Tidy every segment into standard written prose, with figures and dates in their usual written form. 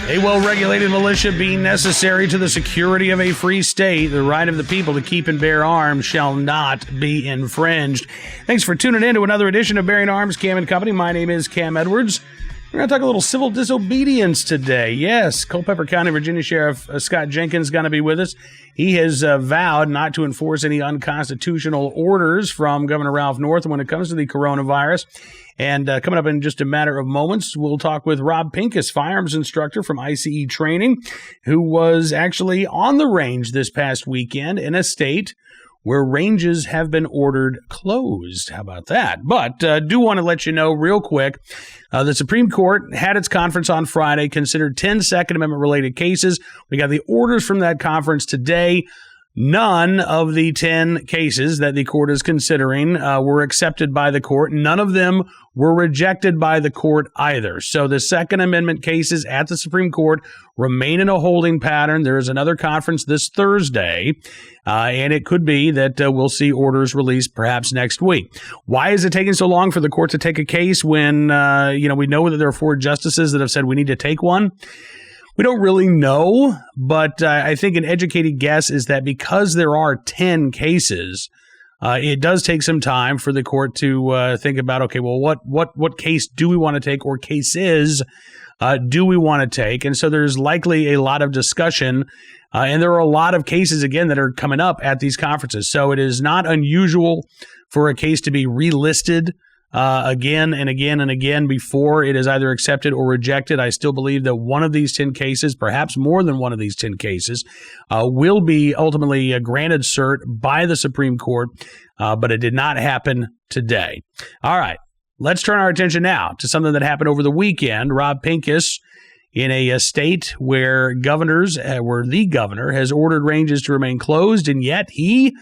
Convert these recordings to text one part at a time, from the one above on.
A well-regulated militia being necessary to the security of a free state, the right of the people to keep and bear arms shall not be infringed. Thanks for tuning in to another edition of Bearing Arms, Cam and Company. My name is Cam Edwards. We're going to talk a little civil disobedience today. Yes, Culpeper County, Virginia Sheriff Scott Jenkins is going to be with us. He has vowed not to enforce any unconstitutional orders from Governor Ralph Northam when it comes to the coronavirus. And coming up in just a matter of moments, we'll talk with Rob Pincus, firearms instructor from ICE Training, who was actually on the range this past weekend in a state where ranges have been ordered closed. How about that? But do want to let you know real quick, the Supreme Court had its conference on Friday, considered 10 Second Amendment-related cases. We got the orders from that conference today. None of the 10 cases that the court is considering were accepted by the court. None of them were rejected by the court either. So the Second Amendment cases at the Supreme Court remain in a holding pattern. There is another conference this Thursday, and it could be that we'll see orders released perhaps next week. Why is it taking so long for the court to take a case when we know that there are 4 justices that have said we need to take one? We don't really know, but I think an educated guess is that because there are 10 cases, it does take some time for the court to think about, okay, well, what case do we want to take, or cases do we want to take? And so there's likely a lot of discussion, and there are a lot of cases, again, that are coming up at these conferences. So it is not unusual for a case to be relisted again and again and again before it is either accepted or rejected. I still believe that one of these 10 cases, perhaps more than one of these 10 cases, will be ultimately granted cert by the Supreme Court, but it did not happen today. All right, let's turn our attention now to something that happened over the weekend. Rob Pincus, in a state where the governor has ordered ranges to remain closed, and yet he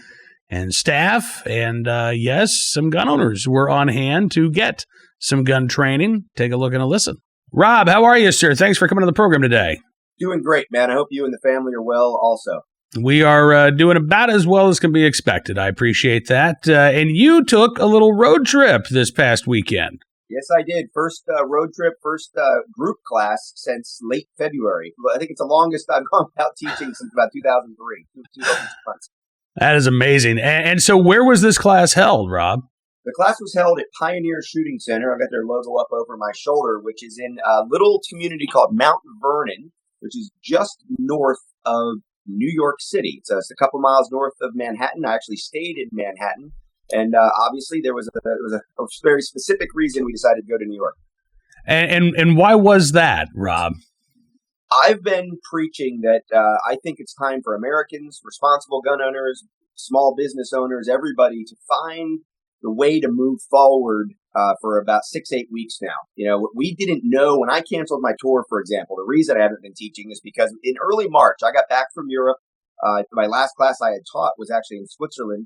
and staff and, yes, some gun owners were on hand to get some gun training. Take a look and a listen. Rob, how are you, sir? Thanks for coming to the program today. Doing great, man. I hope you and the family are well also. We are doing about as well as can be expected. I appreciate that. And you took a little road trip this past weekend. Yes, I did. First road trip, first group class since late February. I think it's the longest I've gone without teaching since about 2003, 2 months. That is amazing. And so where was this class held, Rob? The class was held at Pioneer Shooting Center. I've got their logo up over my shoulder, which is in a little community called Mount Vernon, which is just north of New York City. It's a couple miles north of Manhattan. I actually stayed in Manhattan. And obviously there was a very specific reason we decided to go to New York. And why was that, Rob? I've been preaching that I think it's time for Americans, responsible gun owners, small business owners, everybody to find the way to move forward for about 6-8 weeks now. You know, we didn't know when I canceled my tour, for example, the reason I haven't been teaching is because in early March, I got back from Europe. My last class I had taught was actually in Switzerland.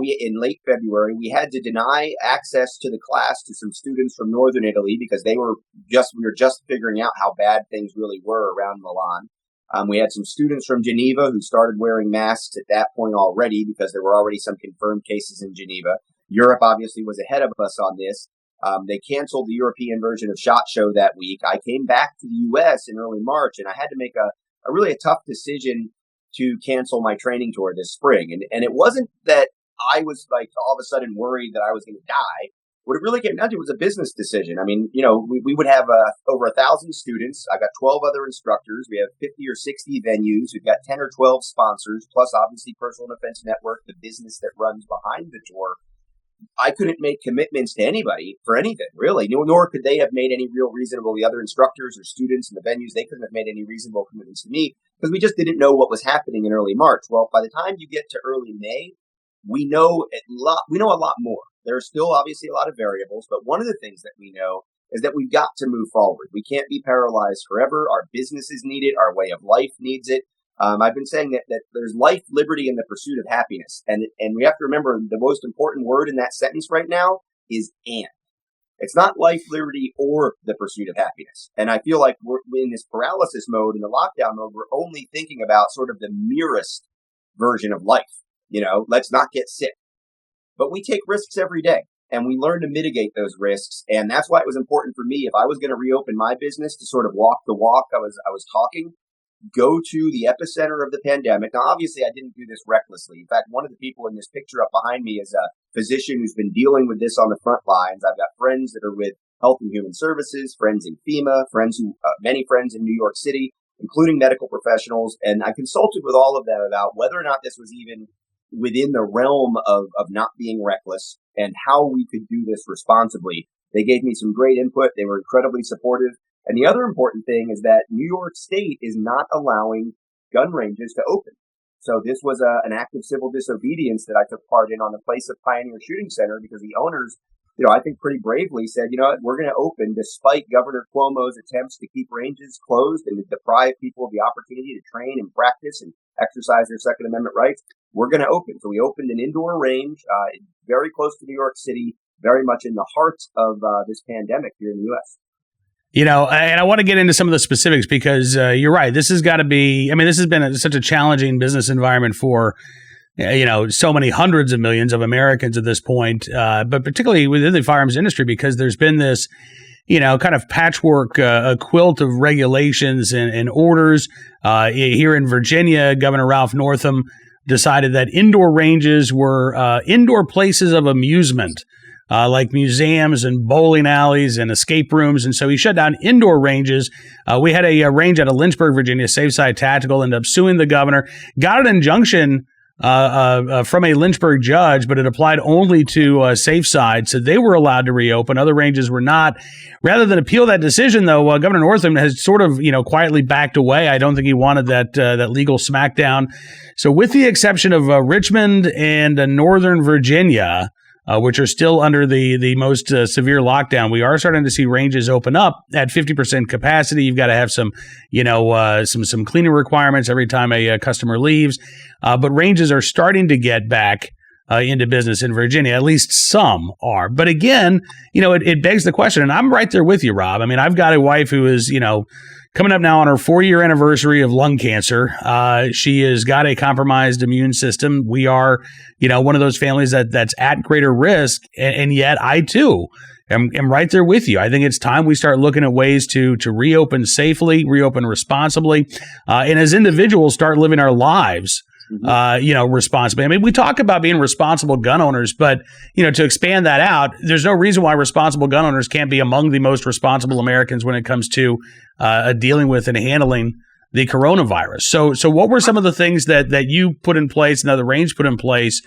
In late February, we had to deny access to the class to some students from Northern Italy because we were just figuring out how bad things really were around Milan. We had some students from Geneva who started wearing masks at that point already because there were already some confirmed cases in Geneva. Europe obviously was ahead of us on this. They canceled the European version of SHOT Show that week. I came back to the U.S. in early March, and I had to make a really tough decision to cancel my training tour this spring. And it wasn't that I was like all of a sudden worried that I was going to die. What it really came down to was a business decision. I mean, we would have over 1,000 students. I got 12 other instructors. We have 50 or 60 venues. We've got 10 or 12 sponsors, plus obviously Personal Defense Network, the business that runs behind the tour. I couldn't make commitments to anybody for anything, really, nor could they have made any real reasonable, the other instructors or students in the venues, they couldn't have made any reasonable commitments to me because we just didn't know what was happening in early March. Well, by the time you get to early May, we know a lot more. There are still obviously a lot of variables, but one of the things that we know is that we've got to move forward. We can't be paralyzed forever. Our businesses need it. Our way of life needs it. I've been saying that there's life, liberty, and the pursuit of happiness. And we have to remember the most important word in that sentence right now is and. It's not life, liberty, or the pursuit of happiness. And I feel like we're in this paralysis mode, in the lockdown mode, we're only thinking about sort of the merest version of life. You know, let's not get sick. But we take risks every day. and we learned to mitigate those risks. And that's why it was important for me, if I was going to reopen my business, to sort of walk the walk I was talking, go to the epicenter of the pandemic. Now, obviously, I didn't do this recklessly. In fact, one of the people in this picture up behind me is a physician who's been dealing with this on the front lines. I've got friends that are with Health and Human Services, friends in FEMA, many friends in New York City, including medical professionals. And I consulted with all of them about whether or not this was even within the realm of not being reckless and how we could do this responsibly. They gave me some great input. They were incredibly supportive. And the other important thing is that New York State is not allowing gun ranges to open. So this was an act of civil disobedience that I took part in on the place of Pioneer Shooting Center, because the owners, I think pretty bravely said, what, we're going to open despite Governor Cuomo's attempts to keep ranges closed and to deprive people of the opportunity to train and practice and exercise their Second Amendment rights. We're going to open. So we opened an indoor range very close to New York City, very much in the heart of this pandemic here in the U.S. And I want to get into some of the specifics, because you're right. This has got to be, this has been such a challenging business environment for, so many hundreds of millions of Americans at this point, but particularly within the firearms industry, because there's been this, kind of patchwork, a quilt of regulations and orders. Here in Virginia, Governor Ralph Northam decided that indoor ranges were indoor places of amusement, like museums and bowling alleys and escape rooms. And so he shut down indoor ranges. We had a range out of Lynchburg, Virginia, Safe Side Tactical, ended up suing the governor, got an injunction from a Lynchburg judge, but it applied only to Safe Side. So they were allowed to reopen. Other ranges were not. Rather than appeal that decision, though, Governor Northam has sort of, quietly backed away. I don't think he wanted that legal smackdown. So with the exception of Richmond and Northern Virginia, which are still under the most severe lockdown, we are starting to see ranges open up at 50% capacity. You've got to have some, some cleaning requirements every time a customer leaves. But ranges are starting to get back into business in Virginia. At least some are. But again, it begs the question, and I'm right there with you, Rob. I've got a wife who is, coming up now on her 4-year anniversary of lung cancer. She has got a compromised immune system. We are, one of those families that's at greater risk. And yet I too am right there with you. I think it's time we start looking at ways to reopen safely, reopen responsibly, and as individuals start living our lives responsibly. We talk about being responsible gun owners, but, to expand that out, there's no reason why responsible gun owners can't be among the most responsible Americans when it comes to dealing with and handling the coronavirus. So what were some of the things that you put in place and that the range put in place,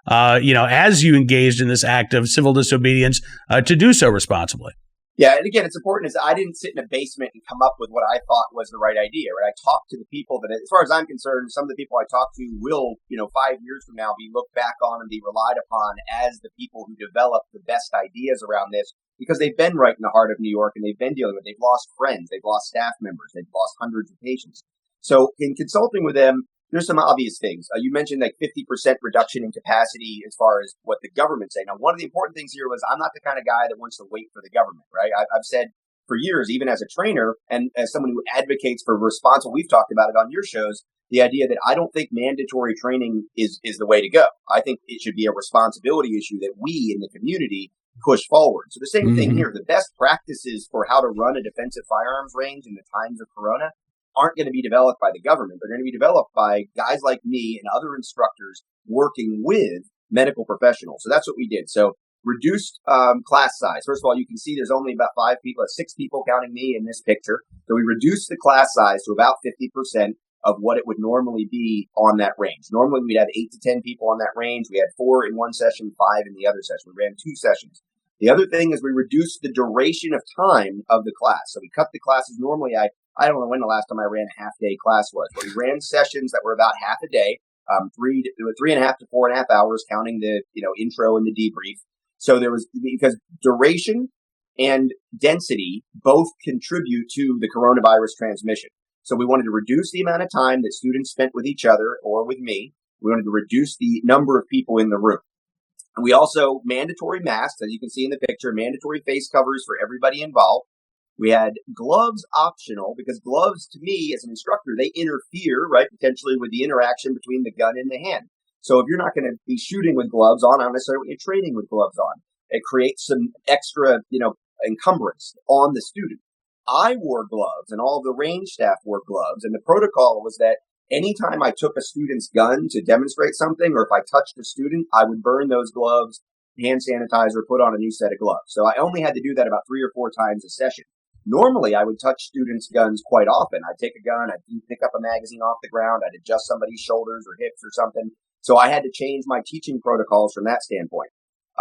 as you engaged in this act of civil disobedience to do so responsibly? Yeah, and again, it's important is I didn't sit in a basement and come up with what I thought was the right idea, right? I talked to the people that, as far as I'm concerned, some of the people I talked to will, 5 years from now, be looked back on and be relied upon as the people who developed the best ideas around this, because they've been right in the heart of New York and they've been dealing with, they've lost friends, they've lost staff members, they've lost hundreds of patients. So in consulting with them, there's some obvious things. You mentioned like 50% reduction in capacity as far as what the government's saying. Now, one of the important things here was I'm not the kind of guy that wants to wait for the government, right? I've said for years, even as a trainer and as someone who advocates for responsible, we've talked about it on your shows, the idea that I don't think mandatory training is the way to go. I think it should be a responsibility issue that we in the community push forward. So the same thing here, the best practices for how to run a defensive firearms range in the times of Corona aren't going to be developed by the government. They're going to be developed by guys like me and other instructors working with medical professionals. So that's what we did. So reduced class size. First of all, you can see there's only about 6 people counting me in this picture. So we reduced the class size to about 50% of what it would normally be on that range. Normally we'd have 8 to 10 people on that range. We had 4 in one session, 5 in the other session. We ran 2 sessions. The other thing is we reduced the duration of time of the class. So we cut the classes. Normally I don't know when the last time I ran a half-day class was, but we ran sessions that were about half a day, 3.5 to 4.5 hours, counting the intro and the debrief. So there was, because duration and density both contribute to the coronavirus transmission. So we wanted to reduce the amount of time that students spent with each other or with me. We wanted to reduce the number of people in the room. And we also mandatory masks, as you can see in the picture, mandatory face covers for everybody involved. We had gloves optional, because gloves, to me, as an instructor, they interfere, right, potentially with the interaction between the gun and the hand. So if you're not going to be shooting with gloves on, I don't necessarily want you training with gloves on. It creates some extra, encumbrance on the student. I wore gloves, and all of the range staff wore gloves. And the protocol was that anytime I took a student's gun to demonstrate something, or if I touched a student, I would burn those gloves, hand sanitizer, put on a new set of gloves. So I only had to do that about 3 or 4 times a session. Normally, I would touch students' guns quite often. I'd take a gun, I'd pick up a magazine off the ground, I'd adjust somebody's shoulders or hips or something. So I had to change my teaching protocols from that standpoint.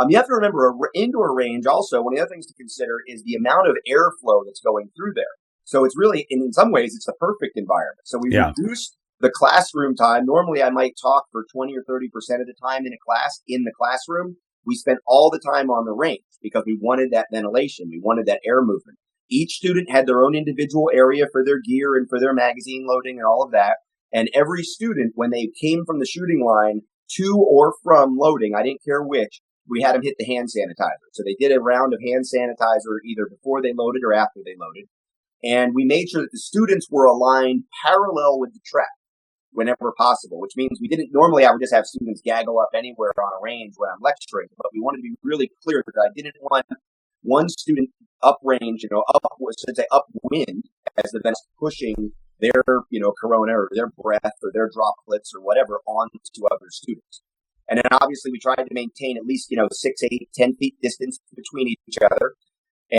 You have to remember, an indoor range also, one of the other things to consider is the amount of airflow that's going through there. So it's really, in some ways, it's the perfect environment. So we reduced the classroom time. Normally, I might talk for 20 or 30% of the time in a class in the classroom. We spent all the time on the range because we wanted that ventilation. We wanted that air movement. Each student had their own individual area for their gear and for their magazine loading and all of that. And every student, when they came from the shooting line to or from loading, I didn't care which, we had them hit the hand sanitizer. So they did a round of hand sanitizer either before they loaded or after they loaded. And we made sure that the students were aligned parallel with the track whenever possible, which means normally I would just have students gaggle up anywhere on a range when I'm lecturing, but we wanted to be really clear that I didn't want one student upwind as the vents pushing their, corona or their breath or their droplets or whatever onto other students. And then obviously we tried to maintain at least, 6, 8, 10 feet distance between each other.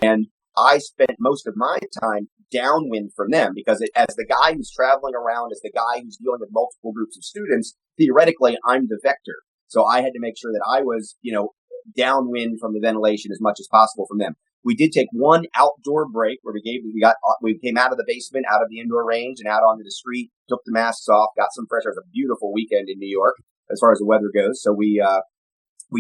And I spent most of my time downwind from them because as the guy who's traveling around, as the guy who's dealing with multiple groups of students, theoretically, I'm the vector. So I had to make sure that I was, downwind from the ventilation as much as possible from them. We did take one outdoor break where we came out of the basement, out of the indoor range and out onto the street, took the masks off, got some fresh air. It was a beautiful weekend in New York as far as the weather goes. So we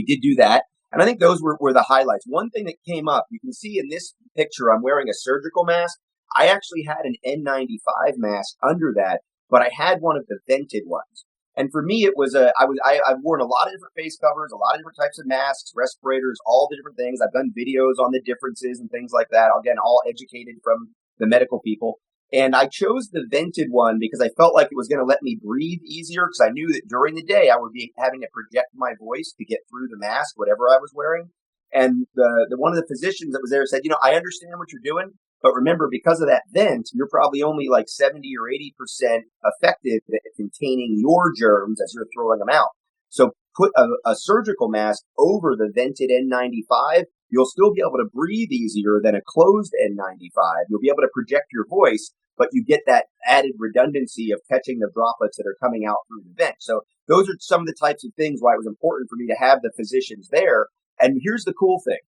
did do that. And I think those were the highlights. One thing that came up, you can see in this picture, I'm wearing a surgical mask. I actually had an N95 mask under that, but I had one of the vented ones. And for me, it was I've worn a lot of different face covers, a lot of different types of masks, respirators, all the different things. I've done videos on the differences and things like that. Again, all educated from the medical people. And I chose the vented one because I felt like it was going to let me breathe easier because I knew that during the day I would be having to project my voice to get through the mask, whatever I was wearing. And the one of the physicians that was there said, I understand what you're doing, but remember, because of that vent, you're probably only like 70 or 80% effective at containing your germs as you're throwing them out. So put a surgical mask over the vented N95. You'll still be able to breathe easier than a closed N95. You'll be able to project your voice, but you get that added redundancy of catching the droplets that are coming out through the vent. So those are some of the types of things why it was important for me to have the physicians there. And here's the cool thing.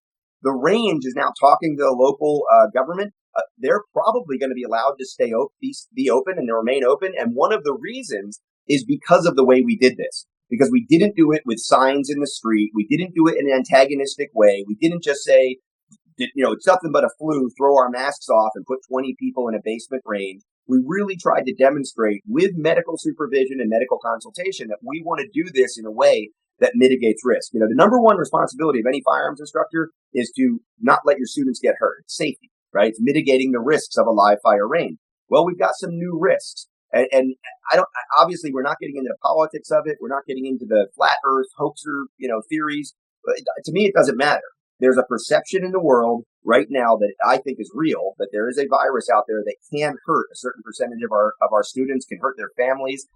The range is now talking to the local government. They're probably going to be allowed to be open and to remain open. And one of the reasons is because of the way we did this. Because we didn't do it with signs in the street. We didn't do it in an antagonistic way. We didn't just say, it's nothing but a flu, throw our masks off and put 20 people in a basement range. We really tried to demonstrate with medical supervision and medical consultation that we want to do this in a way that mitigates risk. The number one responsibility of any firearms instructor is to not let your students get hurt. It's safety, right? It's mitigating the risks of a live fire range. Well, we've got some new risks. And obviously we're not getting into the politics of it. We're not getting into the flat earth hoaxer, theories. But to me, it doesn't matter. There's a perception in the world right now that I think is real, that there is a virus out there that can hurt a certain percentage of our students, can hurt their families.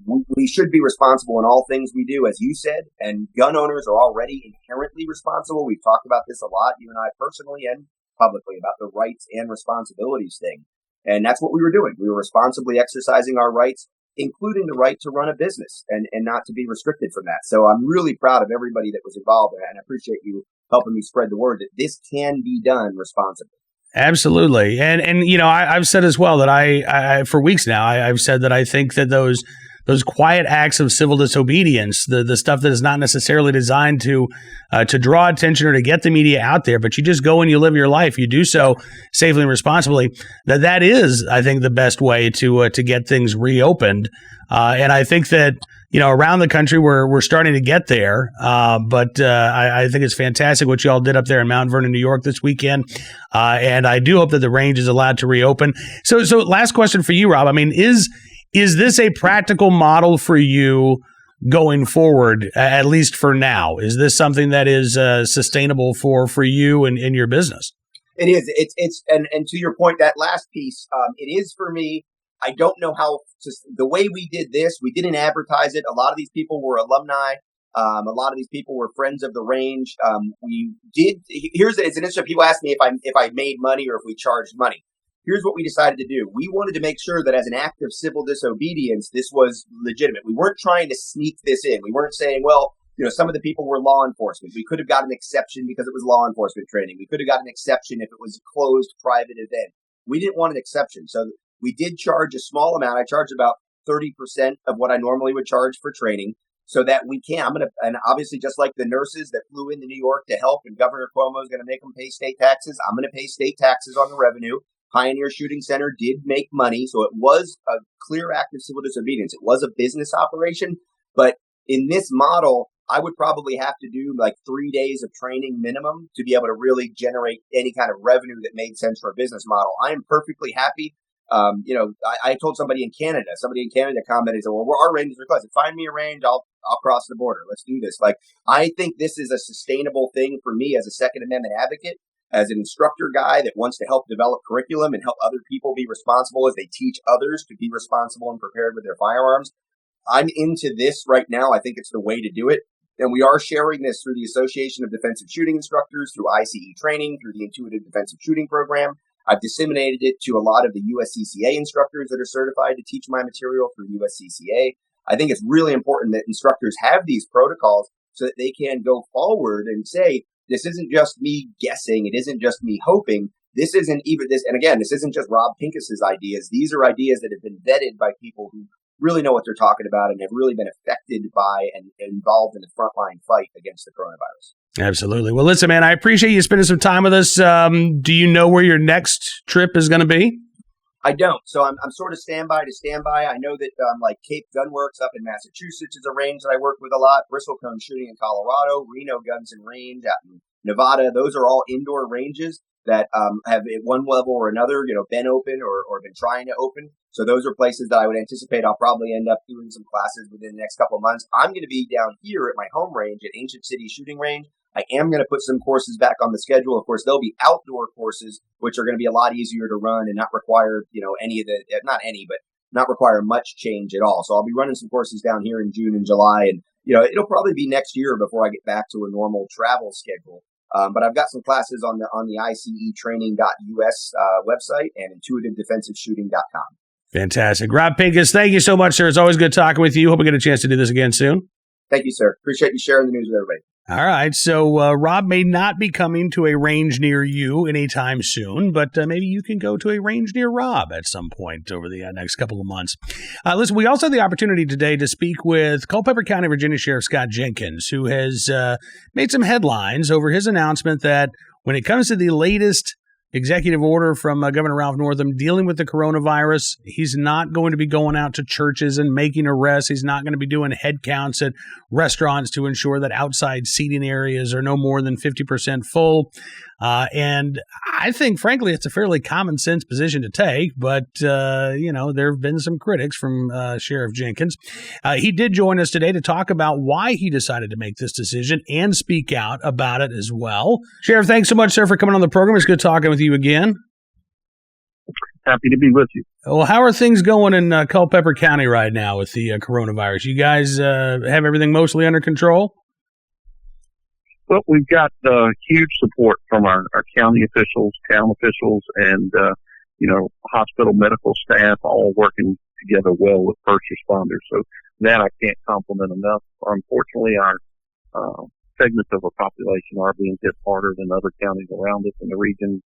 We should be responsible in all things we do, as you said, and gun owners are already inherently responsible. We've talked about this a lot, you and I personally and publicly, about the rights and responsibilities thing. And that's what we were doing. We were responsibly exercising our rights, including the right to run a business and not to be restricted from that. So I'm really proud of everybody that was involved in that, and I appreciate you helping me spread the word that this can be done responsibly. Absolutely. And I've said as well that I for weeks now, I've said that I think that those quiet acts of civil disobedience, the stuff that is not necessarily designed to draw attention or to get the media out there, but you just go and you live your life, you do so safely and responsibly, that is, I think, the best way to get things reopened. And I think that, around the country, we're starting to get there. But I think it's fantastic what you all did up there in Mount Vernon, New York this weekend. And I do hope that the range is allowed to reopen. So last question for you, Rob. I mean, is this a practical model for you going forward, at least for now? Is this something that is sustainable for you and your business? It is. And to your point, that last piece, it is for me. I don't know how the way we did this. We didn't advertise it. A lot of these people were alumni. A lot of these people were friends of the range. We did. It's an issue. People ask me if I made money or if we charged money. Here's what we decided to do. We wanted to make sure that as an act of civil disobedience, this was legitimate. We weren't trying to sneak this in. We weren't saying, well, some of the people were law enforcement. We could have got an exception because it was law enforcement training. We could have got an exception if it was a closed private event. We didn't want an exception. So we did charge a small amount. I charged about 30% of what I normally would charge for training so that we can. And obviously, just like the nurses that flew into New York to help and Governor Cuomo is going to make them pay state taxes, I'm going to pay state taxes on the revenue. Pioneer Shooting Center did make money, so it was a clear act of civil disobedience. It was a business operation, but in this model, I would probably have to do like 3 days of training minimum to be able to really generate any kind of revenue that made sense for a business model. I am perfectly happy. I told somebody in Canada commented, said, well, our ranges are close. Find me a range, I'll cross the border. Let's do this. Like, I think this is a sustainable thing for me as a Second Amendment advocate, as an instructor guy that wants to help develop curriculum and help other people be responsible as they teach others to be responsible and prepared with their firearms. I'm into this right now. I think it's the way to do it. And we are sharing this through the Association of Defensive Shooting Instructors, through ICE training, through the Intuitive Defensive Shooting Program. I've disseminated it to a lot of the USCCA instructors that are certified to teach my material through USCCA. I think it's really important that instructors have these protocols so that they can go forward and say, this isn't just me guessing. It isn't just me hoping. This isn't even this. And again, this isn't just Rob Pincus's ideas. These are ideas that have been vetted by people who really know what they're talking about and have really been affected by and involved in the frontline fight against the coronavirus. Absolutely. Well, listen, man, I appreciate you spending some time with us. Do you know where your next trip is going to be? I don't. So I'm sort of standby to standby. I know that like Cape Gunworks up in Massachusetts is a range that I work with a lot. Bristlecone Shooting in Colorado, Reno Guns and Range out in Nevada. Those are all indoor ranges that have at one level or another, been open or been trying to open. So those are places that I would anticipate I'll probably end up doing some classes within the next couple of months. I'm going to be down here at my home range at Ancient City Shooting Range. I am going to put some courses back on the schedule. Of course, there'll be outdoor courses, which are going to be a lot easier to run and not require, not require much change at all. So I'll be running some courses down here in June and July. And, it'll probably be next year before I get back to a normal travel schedule. But I've got some classes on the ICEtraining.us website and intuitivedefensiveshooting.com. Fantastic. Rob Pincus, thank you so much, sir. It's always good talking with you. Hope we get a chance to do this again soon. Thank you, sir. Appreciate you sharing the news with everybody. All right. So Rob may not be coming to a range near you anytime soon, but maybe you can go to a range near Rob at some point over the next couple of months. Listen, we also had the opportunity today to speak with Culpeper County, Virginia Sheriff Scott Jenkins, who has made some headlines over his announcement that when it comes to the latest executive order from Governor Ralph Northam dealing with the coronavirus, he's not going to be going out to churches and making arrests. He's not going to be doing head counts at restaurants to ensure that outside seating areas are no more than 50% full. And I think, frankly, it's a fairly common sense position to take. But, there have been some critics from Sheriff Jenkins. He did join us today to talk about why he decided to make this decision and speak out about it as well. Sheriff, thanks so much, sir, for coming on the program. It's good talking with you again. Happy to be with you. Well, how are things going in Culpeper County right now with the coronavirus? You guys have everything mostly under control? Well, we've got huge support from our county officials, town officials, and, hospital medical staff all working together well with first responders. So that I can't compliment enough. Unfortunately, our segments of our population are being hit harder than other counties around us in the region.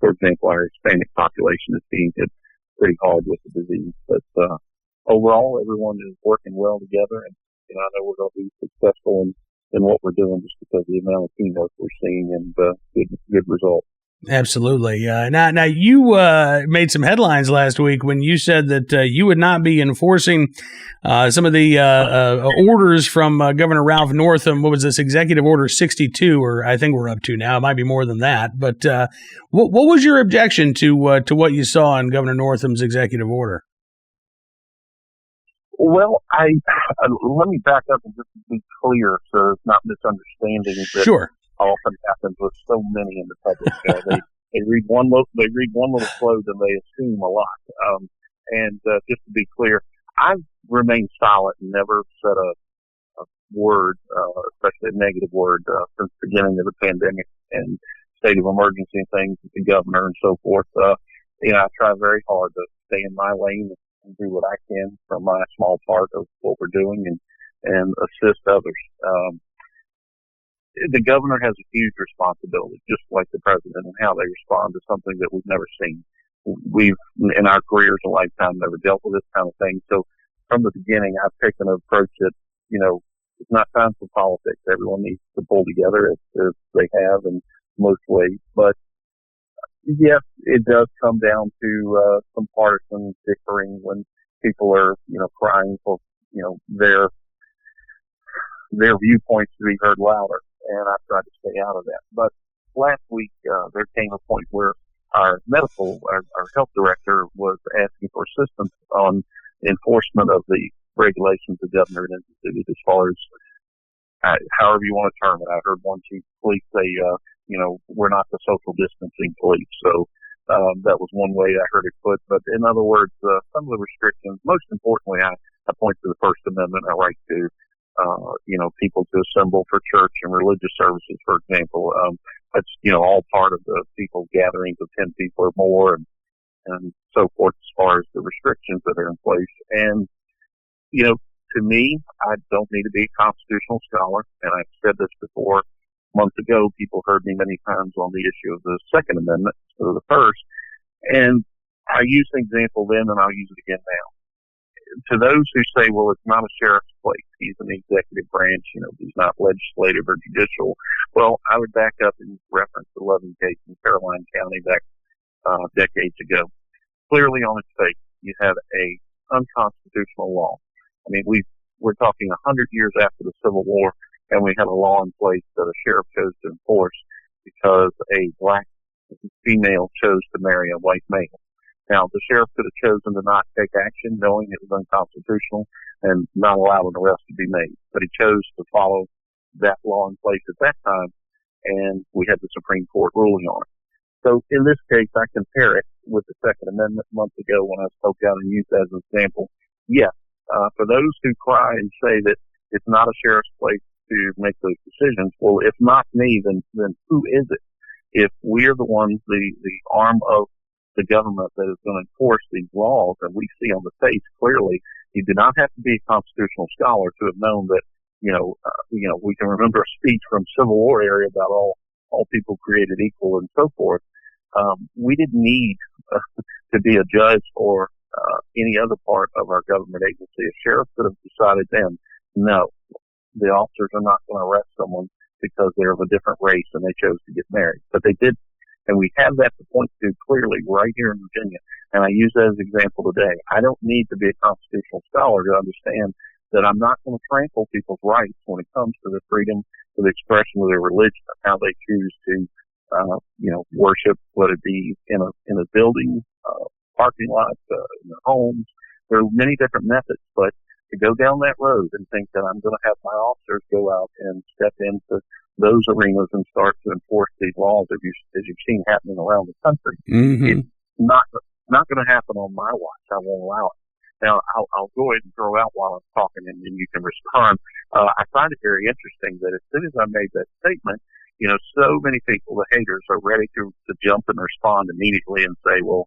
For example, our Hispanic population is being hit pretty hard with the disease. But overall, everyone is working well together, and I know we're going to be successful in what we're doing just because of the amount of teamwork we're seeing and good results. Absolutely. Now you made some headlines last week when you said that you would not be enforcing some of the orders from Governor Ralph Northam. What was this, Executive Order 62, or I think we're up to now. It might be more than that. But what was your objection to what you saw in Governor Northam's executive order? Well, let me back up and just be clear so it's not misunderstanding that Sure. often happens with so many in the public. They read one little quote and they assume a lot. Just to be clear, I've remained silent and never said a word, especially a negative word, since the beginning of the pandemic and state of emergency and things with the governor and so forth. I try very hard to stay in my lane and do what I can from my small part of what we're doing and assist others. The governor has a huge responsibility, just like the president, and how they respond to something that we've never seen. We've, in our careers a lifetime, never dealt with this kind of thing. So from the beginning, I've taken an approach that, it's not time for politics. Everyone needs to pull together as they have in most ways. But yes, it does come down to some partisan bickering when people are, crying for, their viewpoints to be heard louder. And I tried to stay out of that. But last week, there came a point where our health director was asking for assistance on enforcement of the regulations the governor had instituted as far as, however you want to term it. I heard one chief of police say, we're not the social distancing police. So, that was one way I heard it put. But in other words, some of the restrictions, most importantly, I point to the First Amendment, I right to, people to assemble for church and religious services, for example. That's, all part of the people gatherings of 10 people or more and so forth as far as the restrictions that are in place. And, to me, I don't need to be a constitutional scholar. And I've said this before. Months ago, people heard me many times on the issue of the Second Amendment, or the First. And I used an example then and I'll use it again now. To those who say, well, it's not a sheriff's place, he's in the executive branch, he's not legislative or judicial. Well, I would back up and reference the Loving case in Caroline County back decades ago. Clearly on its face, you had a unconstitutional law. I mean, we're talking 100 years after the Civil War, and we had a law in place that a sheriff chose to enforce because a black female chose to marry a white male. Now, the sheriff could have chosen to not take action knowing it was unconstitutional and not allow an arrest to be made. But he chose to follow that law in place at that time, and we had the Supreme Court ruling on it. So in this case, I compare it with the Second Amendment months ago when I spoke out and used that as an example. Yes, for those who cry and say that it's not a sheriff's place to make those decisions, well, if not me, then who is it? If we're the ones, the arm of the government that is going to enforce these laws, and we see on the face clearly, you do not have to be a constitutional scholar to have known that, we can remember a speech from Civil War era about all people created equal and so forth. We didn't need to be a judge or any other part of our government agency. A sheriff could have decided then, no, the officers are not going to arrest someone because they're of a different race and they chose to get married. But they did. And we have that to point to clearly right here in Virginia. And I use that as an example today. I don't need to be a constitutional scholar to understand that I'm not going to trample people's rights when it comes to the freedom of the expression of their religion, how they choose to, worship, whether it be in a building, parking lot, in their homes. There are many different methods, but to go down that road and think that I'm going to have my officers go out and step into those arenas and start to enforce these laws as you've seen happening around the country. Mm-hmm. It's not going to happen on my watch. I won't allow it. Now, I'll go ahead and throw out while I'm talking and then you can respond. I find it very interesting that as soon as I made that statement, so many people, the haters, are ready to jump and respond immediately and say, well,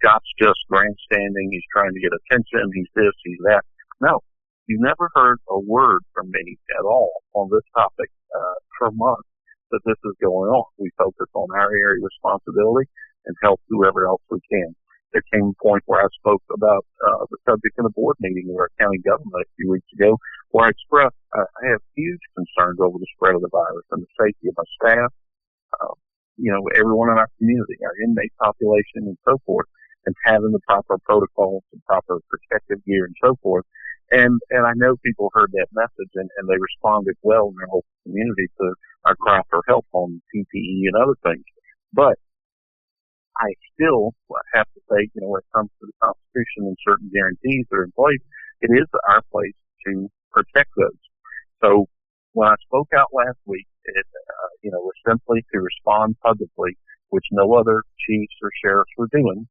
Scott's just grandstanding. He's trying to get attention. He's this, he's that. No, you never heard a word from me at all on this topic for months that this is going on. We focus on our area of responsibility and help whoever else we can. There came a point where I spoke about the subject in a board meeting with our county government a few weeks ago, where I expressed I have huge concerns over the spread of the virus and the safety of my staff, everyone in our community, our inmate population, and so forth, and having the proper protocols and proper protective gear and so forth. And I know people heard that message and they responded well in their whole community to our cry for help on PPE and other things. But I still have to say, when it comes to the Constitution and certain guarantees that are in place, it is our place to protect those. So when I spoke out last week, it was simply to respond publicly, which no other chiefs or sheriffs were doing,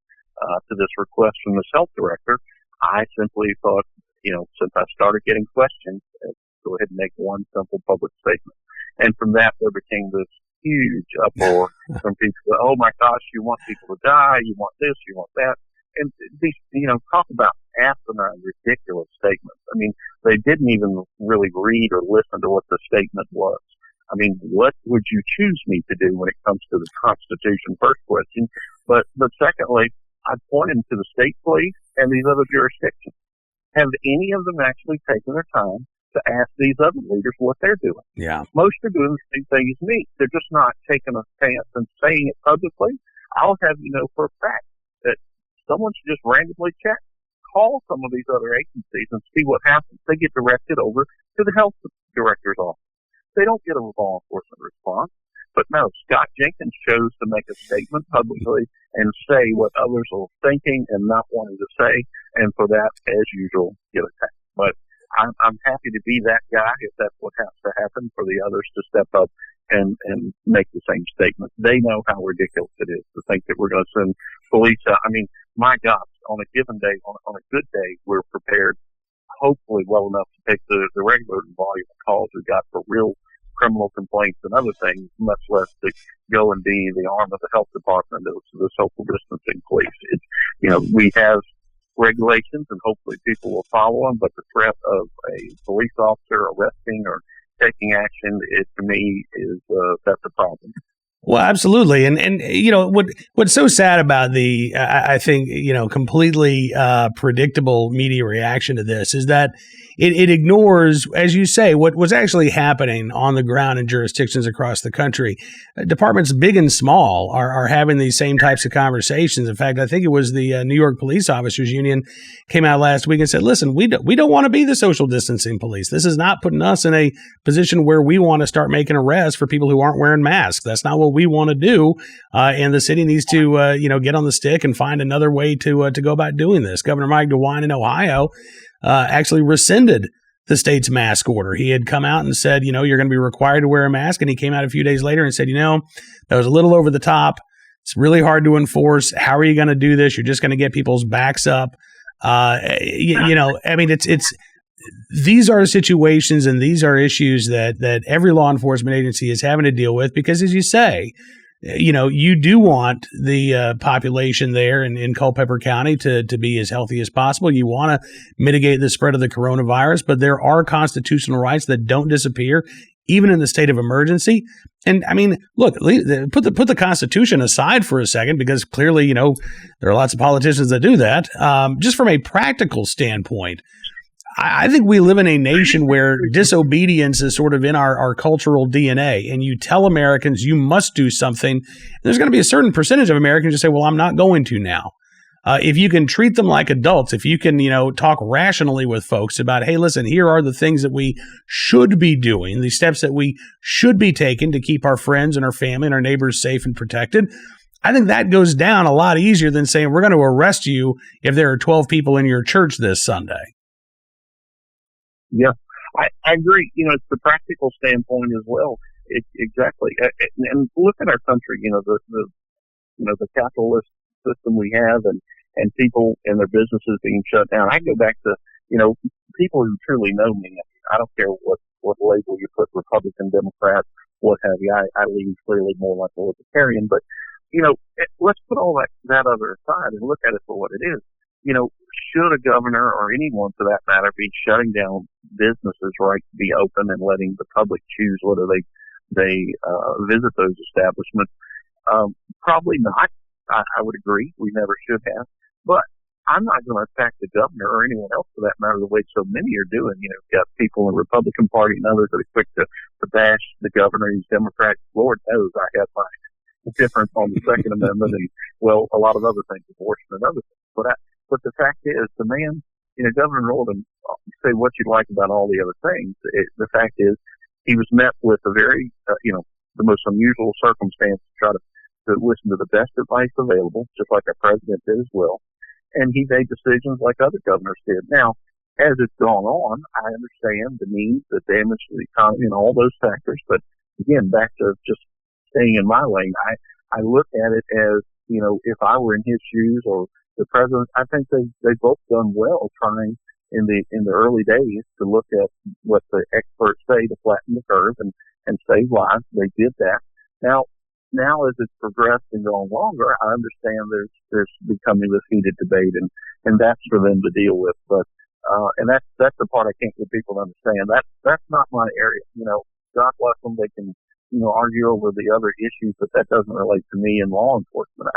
to this request from the health director. I simply thought, since I started getting questions, go ahead and make one simple public statement. And from that, there became this huge uproar from people. Oh my gosh, you want people to die, you want this, you want that. And these, talk about asinine, ridiculous statements. I mean, they didn't even really read or listen to what the statement was. I mean, what would you choose me to do when it comes to the Constitution? First question. But secondly, I'd point them to the state police and these other jurisdictions. Have any of them actually taken their time to ask these other leaders what they're doing? Yeah. Most are doing the same thing as me. They're just not taking a stance and saying it publicly. I'll have you know for a fact that someone should just randomly check, call some of these other agencies and see what happens. They get directed over to the health director's office. They don't get a law enforcement response. But no, Scott Jenkins chose to make a statement publicly and say what others are thinking and not wanting to say, and for that, as usual, get attacked. But I'm happy to be that guy if that's what has to happen, for the others to step up and make the same statement. They know how ridiculous it is to think that we're going to send police out. I mean, my God, on a given day, on a good day, we're prepared, hopefully well enough to take the regular volume of calls we got for real criminal complaints and other things, much less to go and be the arm of the health department of the social distancing police. It's, we have regulations and hopefully people will follow them, but the threat of a police officer arresting or taking action, to me, is that's a problem. Well, absolutely. And what's so sad about the, I think, completely predictable media reaction to this is that it ignores, as you say, what was actually happening on the ground in jurisdictions across the country. Departments big and small are having these same types of conversations. In fact, I think it was the New York Police Officers Union came out last week and said, listen, we don't want to be the social distancing police. This is not putting us in a position where we want to start making arrests for people who aren't wearing masks. That's not what we want to do. And the city needs to, get on the stick and find another way to go about doing this. Governor Mike DeWine in Ohio actually rescinded the state's mask order. He had come out and said, you're going to be required to wear a mask. And he came out a few days later and said, that was a little over the top. It's really hard to enforce. How are you going to do this? You're just going to get people's backs up. It's these are situations and these are issues that every law enforcement agency is having to deal with because, as you say, you do want the population there in Culpeper County to be as healthy as possible. You want to mitigate the spread of the coronavirus, but there are constitutional rights that don't disappear, even in the state of emergency. And I mean, look, put the Constitution aside for a second, because clearly, there are lots of politicians that do that. Just from a practical standpoint, I think we live in a nation where disobedience is sort of in our cultural DNA, and you tell Americans you must do something. There's going to be a certain percentage of Americans who say, well, I'm not going to now. If you can treat them like adults, if you can, talk rationally with folks about, hey, listen, here are the things that we should be doing, the steps that we should be taking to keep our friends and our family and our neighbors safe and protected. I think that goes down a lot easier than saying we're going to arrest you if there are 12 people in your church this Sunday. Yeah, I agree. It's the practical standpoint as well. Exactly. And look at our country, the capitalist system we have and people and their businesses being shut down. I go back to, people who truly know me. I don't care what label you put, Republican, Democrat, what have you. I lean clearly more like a libertarian, but, let's put all that other aside and look at it for what it is. Should a governor or anyone for that matter be shutting down businesses' right to be open and letting the public choose whether they visit those establishments? Probably not. I would agree. We never should have. But I'm not going to attack the governor or anyone else for that matter the way so many are doing. You've got people in the Republican Party and others that are quick to bash the governor. He's Democrat. Lord knows I have my difference on the Second Amendment and, well, a lot of other things, abortion and other things. But the fact is, the man, Governor Northam, say what you like about all the other things. The fact is, he was met with a very, the most unusual circumstance to try to listen to the best advice available, just like our president did as well. And he made decisions like other governors did. Now, as it's gone on, I understand the needs, the damage to the economy, and all those factors. But again, back to just staying in my lane, I look at it as, if I were in his shoes or the president, I think they both done well trying in the early days to look at what the experts say to flatten the curve and save lives. They did that. Now as it's progressed and gone longer, I understand there's becoming this heated debate and that's for them to deal with. But and that's the part I can't get people to understand. That's not my area. God bless them. They can, argue over the other issues, but that doesn't relate to me in law enforcement.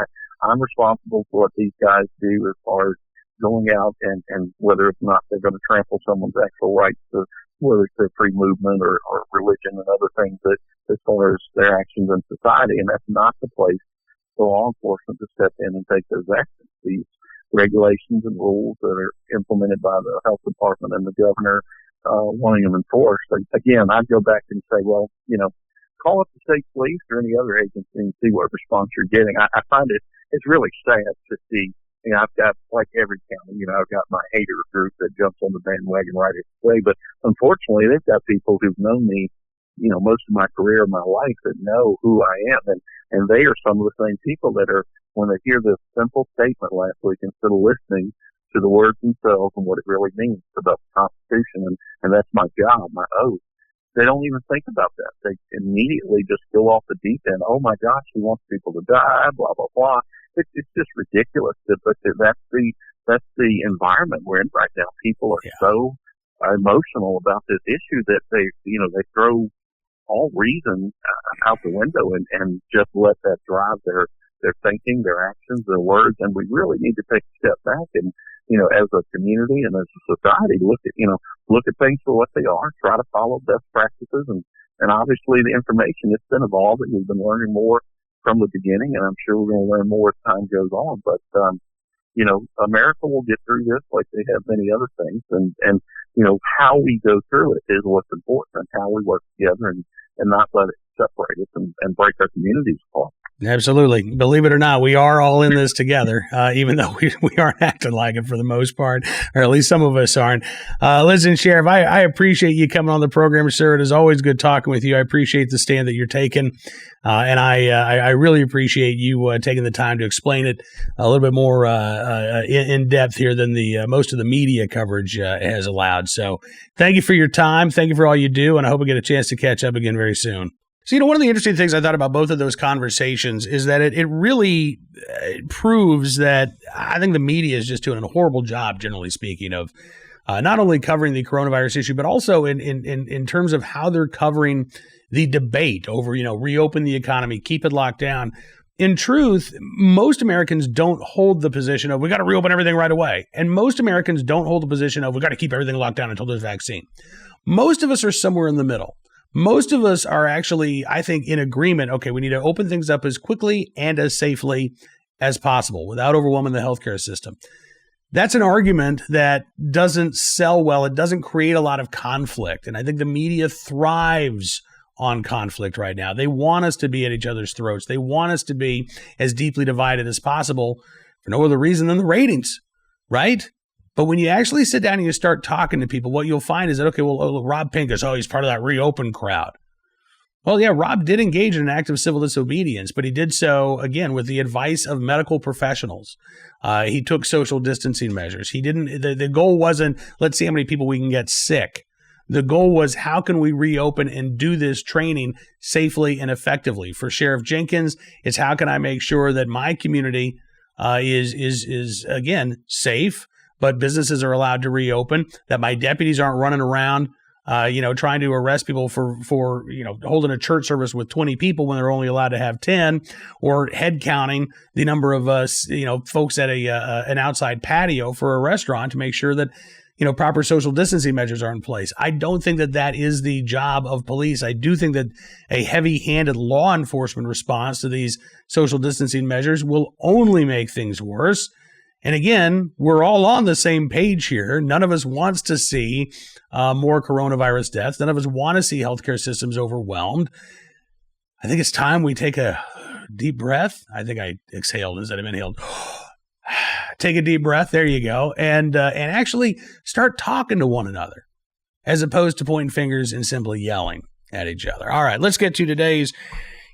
I'm responsible for what these guys do as far as going out and whether or not they're going to trample someone's actual rights to, whether it's their free movement or religion and other things that as far as their actions in society. And that's not the place for law enforcement to step in and take those actions. These regulations and rules that are implemented by the health department and the governor, wanting them enforced. Again, I'd go back and say, well, call up the state police or any other agency and see what response you're getting. I find it's really sad to see. I've got, like every county, I've got my hater group that jumps on the bandwagon right away. But unfortunately, they've got people who've known me, most of my career, my life, that know who I am. And they are some of the same people that are, when they hear this simple statement last week, instead of listening to the words themselves and what it really means about the Constitution, and that's my job, my oath, they don't even think about that. They immediately just go off the deep end. Oh my gosh, he wants people to die, blah, blah, blah. It's just ridiculous. But that's the environment we're in right now. People are so emotional about this issue that they throw all reason out the window and just let that drive their thinking, their actions, their words. And we really need to take a step back and, as a community and as a society, look at things for what they are, try to follow best practices. And obviously the information, it's been evolving. We've been learning more from the beginning, and I'm sure we're going to learn more as time goes on. But, America will get through this like they have many other things. And how we go through it is what's important, and how we work together and not let it separate us and break our communities apart. Absolutely. Believe it or not, we are all in this together, even though we aren't acting like it for the most part, or at least some of us aren't. Listen, Sheriff, I appreciate you coming on the program, sir. It is always good talking with you. I appreciate the stand that you're taking, and I really appreciate you taking the time to explain it a little bit more in depth here than the most of the media coverage has allowed. So thank you for your time. Thank you for all you do, and I hope we get a chance to catch up again very soon. So, one of the interesting things I thought about both of those conversations is that it really proves that I think the media is just doing a horrible job, generally speaking, of not only covering the coronavirus issue, but also in terms of how they're covering the debate over, reopen the economy, keep it locked down. In truth, most Americans don't hold the position of we got to reopen everything right away. And most Americans don't hold the position of we got to keep everything locked down until there's a vaccine. Most of us are somewhere in the middle. Most of us are actually, I think, in agreement. Okay, we need to open things up as quickly and as safely as possible without overwhelming the healthcare system. That's an argument that doesn't sell well. It doesn't create a lot of conflict. And I think the media thrives on conflict right now. They want us to be at each other's throats. They want us to be as deeply divided as possible for no other reason than the ratings, right? But when you actually sit down and you start talking to people, what you'll find is that, okay, well, Rob Pincus, he's part of that reopen crowd. Well, yeah, Rob did engage in an act of civil disobedience, but he did so, again, with the advice of medical professionals. He took social distancing measures. He didn't, the goal wasn't, let's see how many people we can get sick. The goal was, how can we reopen and do this training safely and effectively? For Sheriff Jenkins, it's how can I make sure that my community is again, safe, but businesses are allowed to reopen, that my deputies aren't running around, trying to arrest people for holding a church service with 20 people when they're only allowed to have 10, or head counting the number of folks at an outside patio for a restaurant to make sure that, proper social distancing measures are in place. I don't think that is the job of police. I do think that a heavy-handed law enforcement response to these social distancing measures will only make things worse. And again, we're all on the same page here. None of us wants to see more coronavirus deaths. None of us want to see healthcare systems overwhelmed. I think it's time we take a deep breath. I think I exhaled instead of inhaled. take a deep breath. There you go. And actually start talking to one another as opposed to pointing fingers and simply yelling at each other. All right, let's get to today's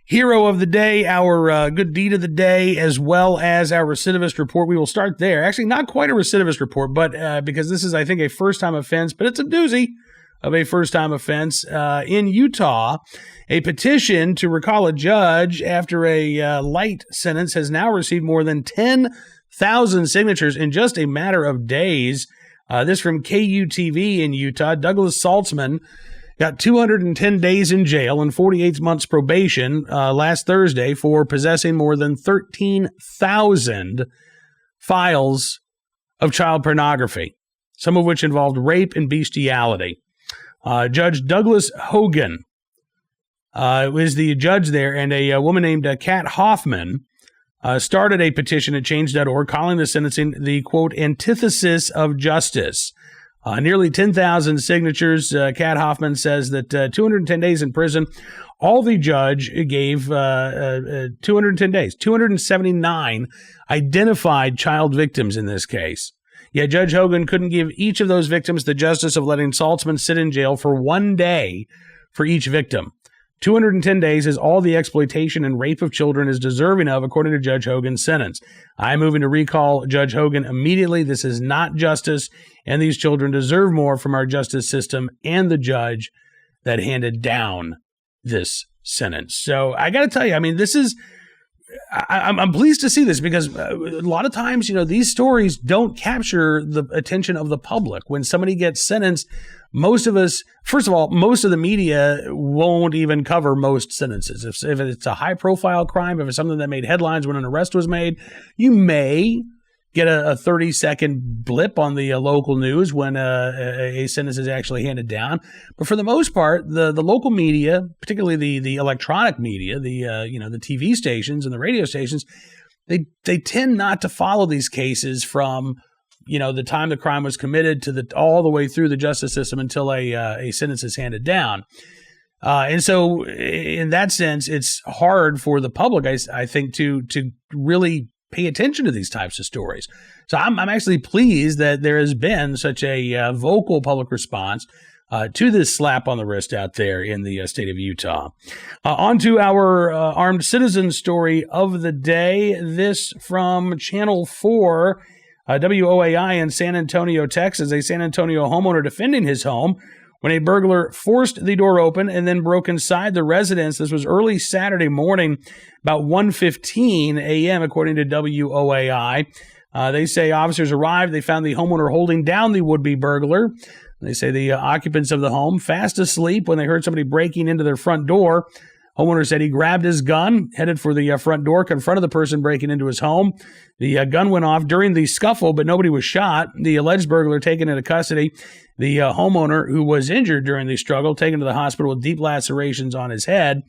hero of the day, our good deed of the day, as well as our recidivist report. We will start there. Actually, not quite a recidivist report, but because this is, I think, a first-time offense, but it's a doozy of a first-time offense. In Utah, a petition to recall a judge after a light sentence has now received more than 10,000 signatures in just a matter of days. This from KUTV in Utah. Douglas Saltzman got 210 days in jail and 48 months probation last Thursday for possessing more than 13,000 files of child pornography, some of which involved rape and bestiality. Judge Douglas Hogan was the judge there, and a woman named Kat Hoffman started a petition at change.org calling the sentencing the, quote, antithesis of justice. Nearly 10,000 signatures. Kat Hoffman says that 210 days in prison. All the judge gave 210 days. 279 identified child victims in this case. Yet Judge Hogan couldn't give each of those victims the justice of letting Saltzman sit in jail for 1 day for each victim. 210 days is all the exploitation and rape of children is deserving of, according to Judge Hogan's sentence. I'm moving to recall Judge Hogan immediately. This is not justice, and these children deserve more from our justice system and the judge that handed down this sentence. So I got to tell you, I mean, this is, I'm pleased to see this because a lot of times, you know, these stories don't capture the attention of the public. When somebody gets sentenced, most of us, first of all, most of the media won't even cover most sentences. If it's a high-profile crime, if it's something that made headlines when an arrest was made, you may get a 30-second blip on the local news when a sentence is actually handed down. But for the most part, the local media, particularly the electronic media, the TV stations and the radio stations, they tend not to follow these cases from the time the crime was committed to all the way through the justice system until a sentence is handed down. And so in that sense, it's hard for the public, I think, to really pay attention to these types of stories. So I'm actually pleased that there has been such a vocal public response to this slap on the wrist out there in the state of Utah. On to our armed citizen story of the day. This from Channel 4, WOAI in San Antonio, Texas. A San Antonio homeowner defending his home when a burglar forced the door open and then broke inside the residence. This was early Saturday morning, about 1:15 a.m., according to WOAI. They say officers arrived. They found the homeowner holding down the would-be burglar. They say the occupants of the home, fast asleep when they heard somebody breaking into their front door. Homeowner said he grabbed his gun, headed for the front door, confronted the person breaking into his home. The gun went off during the scuffle, but nobody was shot. The alleged burglar taken into custody. The homeowner, who was injured during the struggle, taken to the hospital with deep lacerations on his head.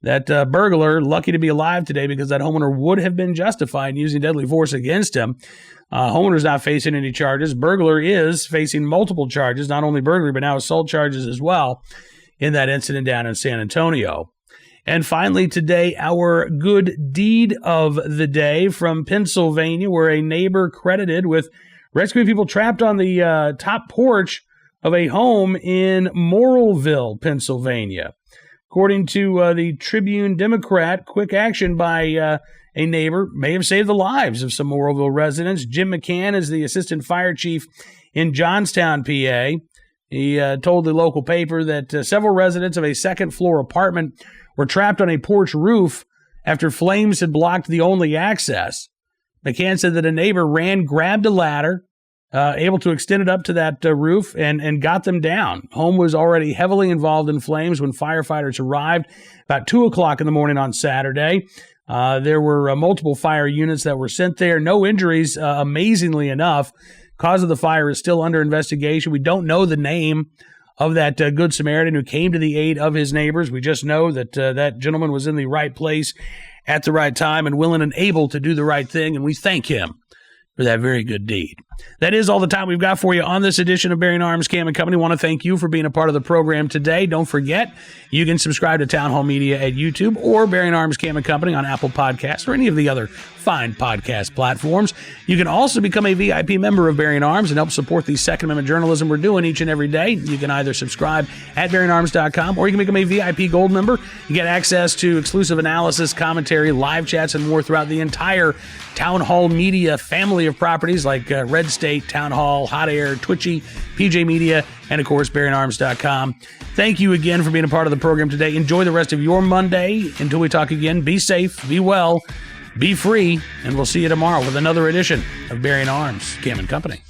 That burglar, lucky to be alive today because that homeowner would have been justified in using deadly force against him. Homeowner's not facing any charges. Burglar is facing multiple charges, not only burglary, but now assault charges as well in that incident down in San Antonio. And finally today, our good deed of the day from Pennsylvania, where a neighbor credited with rescuing people trapped on the top porch of a home in Morrillville, Pennsylvania. According to the Tribune Democrat, quick action by a neighbor may have saved the lives of some Morrillville residents. Jim McCann is the assistant fire chief in Johnstown, PA. He told the local paper that several residents of a second-floor apartment were trapped on a porch roof after flames had blocked the only access. McCann said that a neighbor grabbed a ladder, able to extend it up to that roof and got them down. Home was already heavily involved in flames when firefighters arrived about 2 o'clock in the morning on Saturday. There were multiple fire units that were sent there. No injuries, amazingly enough. Cause of the fire is still under investigation. We don't know the name of that Good Samaritan who came to the aid of his neighbors. We just know that that gentleman was in the right place at the right time and willing and able to do the right thing, and we thank him for that very good deed. That is all the time we've got for you on this edition of Bearing Arms Cam & Company. I want to thank you for being a part of the program today. Don't forget, you can subscribe to Town Hall Media at YouTube or Bearing Arms Cam & Company on Apple Podcasts or any of the other fine podcast platforms. You can also become a VIP member of Bearing Arms and help support the Second Amendment journalism we're doing each and every day. You can either subscribe at bearingarms.com or you can become a VIP Gold member. You get access to exclusive analysis, commentary, live chats, and more throughout the entire Town Hall Media family of properties like Red State, Town Hall, Hot Air, Twitchy, PJ Media, and of course, bearingarms.com. Thank you again for being a part of the program today. Enjoy the rest of your Monday. Until we talk again, be safe, be well, be free, and we'll see you tomorrow with another edition of Bearing Arms Cam & Company.